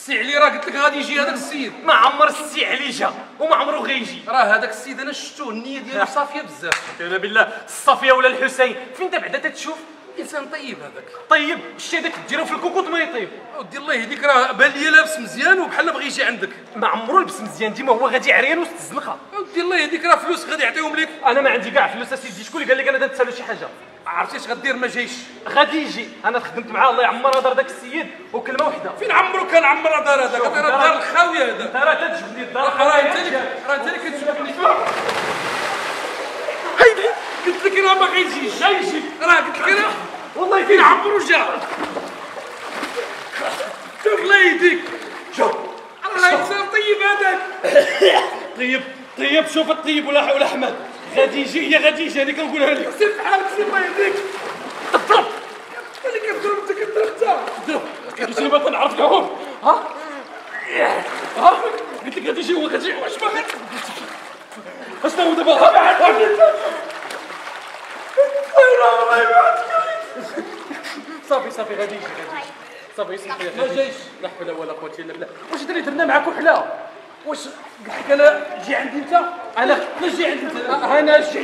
السي علي راه قلت لك غادي يجي هذاك السيد. ما عمر السي علي جا وما عمره غيجي. راه هذاك السيد انا شفتوه النيه ديالو صافيه بزاف. انا بالله الصافيه ولا الحسين فين انت بعدا تتشوف؟ انسان طيب هذاك. طيب الشيء هذاك ديرو في الكوكوط ما يطيب. ودي الله يهديك راه بان لي لابس مزيان وبحال بغى يجي عندك. ما عمرو لبس مزيان ديما هو غادي عريان وسط الزنقه. ودي الله يهديك راه فلوس غادي يعطيهم لك. انا ما عندي كاع فلوس اسيدي. شكون اللي قال لك انا تنسالو شي حاجه؟ عرفتي اش غدير ما جايش؟ غادي يجي. انا خدمت معاه الله يعمر دار داك السيد وكلمه وحده. فين عمرو كان عمر دار هذاك؟ هذا راه الدار الخاويه هذا. انت راه تتجبني الدار. راه انت اللي كتجبني. هيدي قلت لك راه ما غيجيش. غيجي. راه قلت لك راه والله فين عمرو جا. شوف الله يهديك. شوف راه انسان طيب هذاك. طيب شوف الطيب ولا احمد غادي يجي. هي غادي يجي انا كنقولها لك. سير في حالك سير الله يهديك. تضرب اللي كتضرب انت كتضرب انت. كيجي ما تنعرف العوم. ها قلت لك غادي يجي هو غادي. واش باغي اشنو هو دابا؟ صافي غادي يجي صافي يسمح لي. ما جايش. لا حول ولا قوه الا بالله. واش دري درنا معاك وحله؟ واش قلت لك انا جي عندي انت؟ انا جي عندي انت. انا جي